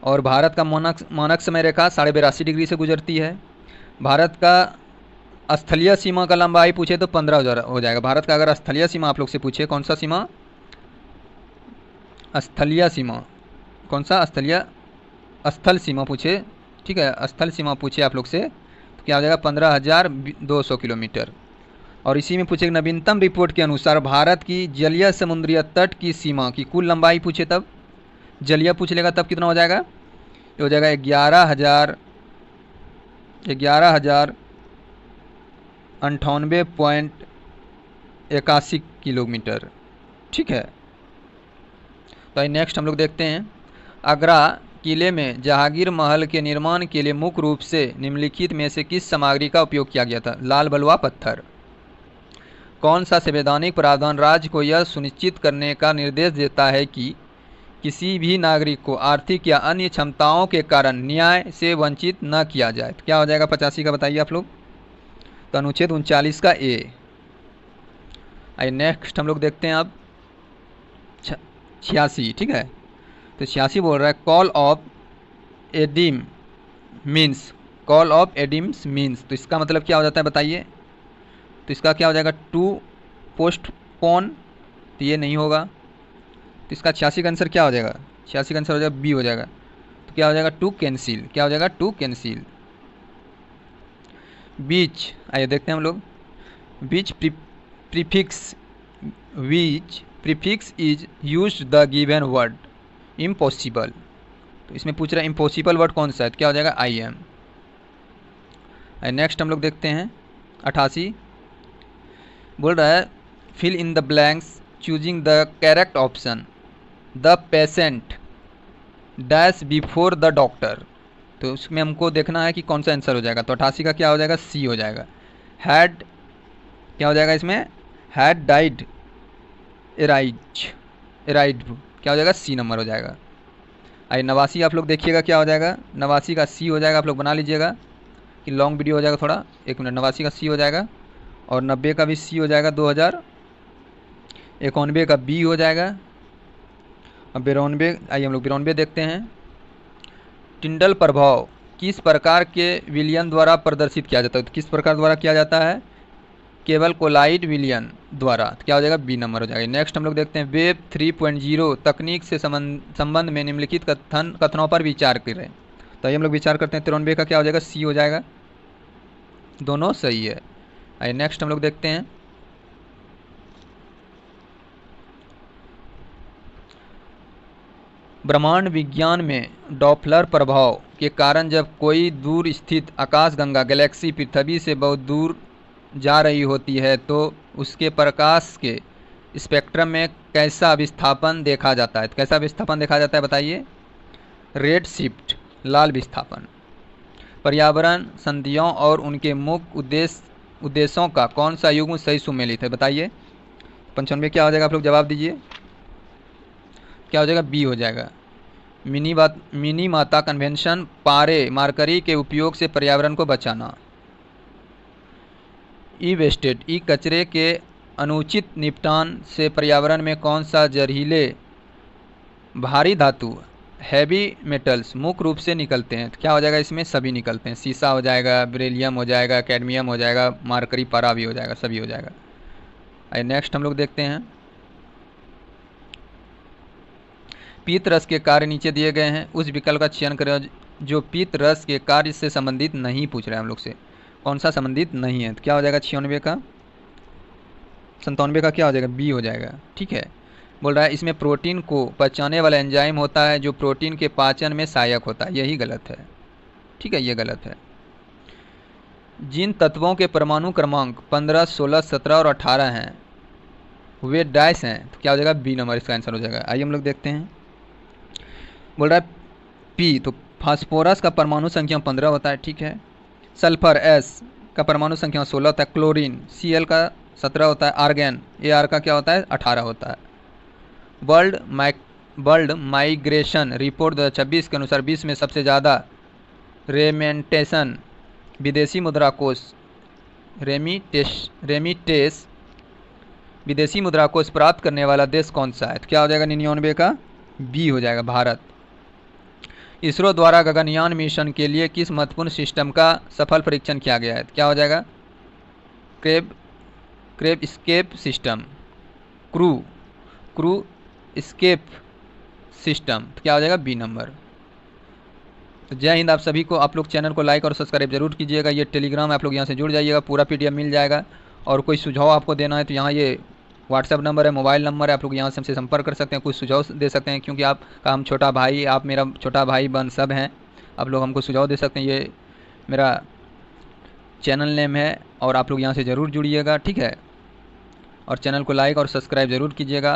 और भारत का मानक समय रेखा 82.5 डिग्री से गुजरती है। भारत का स्थलीय सीमा का लंबाई पूछे तो 15,000 हो जाएगा। भारत का अगर स्थलीय सीमा आप लोग से पूछे, कौन सा सीमा, स्थलीय सीमा, कौन सा स्थल सीमा पूछे, ठीक है, स्थल सीमा पूछे आप लोग से तो क्या हो जाएगा 15,200 किलोमीटर। और इसी में पूछे नवीनतम रिपोर्ट के अनुसार भारत की जलीय समुद्रीय तट की सीमा की कुल लंबाई पूछे, तब जलीय पूछ लेगा तब कितना हो जाएगा, ये हो जाएगा 11,098.81 किलोमीटर। ठीक है, तो नेक्स्ट हम लोग देखते हैं, आगरा किले में जहांगीर महल के निर्माण के लिए मुख्य रूप से निम्नलिखित में से किस सामग्री का उपयोग किया गया था? लाल बलुआ पत्थर। कौन सा संवैधानिक प्रावधान राज्य को यह सुनिश्चित करने का निर्देश देता है कि किसी भी नागरिक को आर्थिक या अन्य क्षमताओं के कारण न्याय से वंचित न किया जाए? तो क्या हो जाएगा 85 का बताइए आप लोग, तो अनुच्छेद 39 का ए। आइए नेक्स्ट हम लोग देखते हैं अब 86। ठीक है, तो 86 बोल रहा है call off idiom means, call off idioms means, तो इसका मतलब क्या हो जाता है बताइए, तो इसका क्या हो जाएगा टू पोस्टपोन, तो ये नहीं होगा, तो इसका 86 का आंसर क्या हो जाएगा, 86 का आंसर हो जाएगा बी हो जाएगा। तो क्या हो जाएगा टू कैंसिल, क्या हो जाएगा टू कैंसिल। बीच, आइए देखते हैं हम लोग, which prefix is used the given word impossible, तो इसमें पूछ रहा है इम्पॉसिबल वर्ड कौन सा है, तो क्या हो जाएगा आई एम। नेक्स्ट हम लोग देखते हैं 88, बोल रहा है fill in the blanks choosing the correct option, the patient dash before the doctor, तो उसमें हमको देखना है कि कौन सा आंसर हो जाएगा, तो 88 का क्या हो जाएगा सी हो जाएगा। हैड, क्या हो जाएगा इसमें, हैड डाइड एराइड, क्या हो जाएगा सी नंबर हो जाएगा। आइए 89 आप लोग देखिएगा क्या हो जाएगा, 89 का सी हो जाएगा, आप लोग बना लीजिएगा कि लॉन्ग वीडियो हो जाएगा थोड़ा, एक मिनट। 89 का सी हो जाएगा, और 90 का भी सी हो जाएगा, 2091 का बी हो जाएगा, और 92, आइए हम लोग 92 देखते हैं। टिंडल प्रभाव किस प्रकार के विलयन द्वारा प्रदर्शित किया जाता है, तो किस प्रकार द्वारा किया जाता है, केवल कोलाइड विलयन द्वारा, तो क्या हो जाएगा बी नंबर हो जाएगा। नेक्स्ट हम लोग देखते हैं वेब 3.0 तकनीक से संबंध में निम्नलिखित कथनों पर विचार करें, तो हम लोग विचार करते हैं 93 का क्या हो जाएगा सी हो जाएगा, दोनों सही है। आइए नेक्स्ट हम लोग देखते हैं ब्रह्मांड विज्ञान में डॉपलर प्रभाव के कारण जब कोई दूर स्थित आकाशगंगा गैलेक्सी पृथ्वी से बहुत दूर जा रही होती है तो उसके प्रकाश के स्पेक्ट्रम में कैसा विस्थापन देखा जाता है, तो कैसा विस्थापन देखा जाता है बताइए, रेड शिफ्ट, लाल विस्थापन। पर्यावरण संधियों और उनके मुख्य उद्देश्यों का कौन सा युग्म सही सुमेलित है बताइए, 95 क्या हो जाएगा, आप लोग जवाब दीजिए। क्या हो जाएगा, बी हो जाएगा। मिनीमाता कन्वेंशन पारे मार्करी के उपयोग से पर्यावरण को बचाना। ई वेस्टेड, ई कचरे के अनुचित निपटान से पर्यावरण में कौन सा जहरीले भारी धातु हैवी मेटल्स मुख्य रूप से निकलते हैं? तो क्या हो जाएगा, इसमें सभी निकलते हैं। शीशा हो जाएगा, बेरिलियम हो जाएगा, कैडमियम हो जाएगा, मार्करी पारा भी हो जाएगा, सभी हो जाएगा। आइए नेक्स्ट हम लोग देखते हैं। पीत रस के कार्य नीचे दिए गए हैं, उस विकल्प का चयन करें जो पीत रस के कार्य से संबंधित नहीं। पूछ रहे हैं हम लोग से कौन सा संबंधित नहीं है। तो क्या हो जाएगा, 96 का 97 का क्या हो जाएगा, बी हो जाएगा। ठीक है, बोल रहा है इसमें प्रोटीन को पचाने वाला एंजाइम होता है जो प्रोटीन के पाचन में सहायक होता है, यही गलत है। ठीक है, ये गलत है। जिन तत्वों के परमाणु क्रमांक 15, 16, 17 और 18 हैं वे डाइस हैं। तो क्या हो जाएगा, बी नंबर इसका आंसर हो जाएगा। आइए हम लोग देखते हैं। बोल रहा है पी, तो फास्फोरस का परमाणु संख्या 15 होता है। ठीक है, सल्फर एस का परमाणु संख्या 16 होता है, क्लोरीन Cl का 17 होता है, आर्गन Ar का क्या होता है, 18 होता है। वर्ल्ड माइग्रेशन रिपोर्ट 2026 के अनुसार विश्व में सबसे ज़्यादा रेमिटेशन विदेशी मुद्रा कोष रेमिटेस विदेशी मुद्रा कोष प्राप्त करने वाला देश कौन सा है? तो क्या हो जाएगा, 99 का बी हो जाएगा, भारत। इसरो द्वारा गगनयान मिशन के लिए किस महत्वपूर्ण सिस्टम का सफल परीक्षण किया गया है? तो क्या हो जाएगा, crew escape system, crew escape system. तो क्या हो जाएगा, बी नंबर। तो जय हिंद आप सभी को। आप लोग चैनल को लाइक और सब्सक्राइब जरूर कीजिएगा। ये टेलीग्राम आप लोग यहाँ से जुड़ जाइएगा, पूरा PDF मिल जाएगा। और कोई सुझाव आपको देना है तो यहाँ ये व्हाट्सएप नंबर है, मोबाइल नंबर है, आप लोग यहाँ से हमसे संपर्क कर सकते हैं, कुछ सुझाव दे सकते हैं। क्योंकि आपका हम छोटा भाई, आप मेरा छोटा भाई बहन सब हैं, आप लोग हमको सुझाव दे सकते हैं। ये मेरा चैनल नेम है और आप लोग यहाँ से ज़रूर जुड़िएगा। ठीक है, और चैनल को लाइक और सब्सक्राइब ज़रूर कीजिएगा।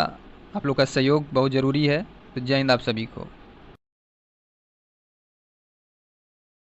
आप लोग का सहयोग बहुत ज़रूरी है। तो जय हिंद आप सभी को।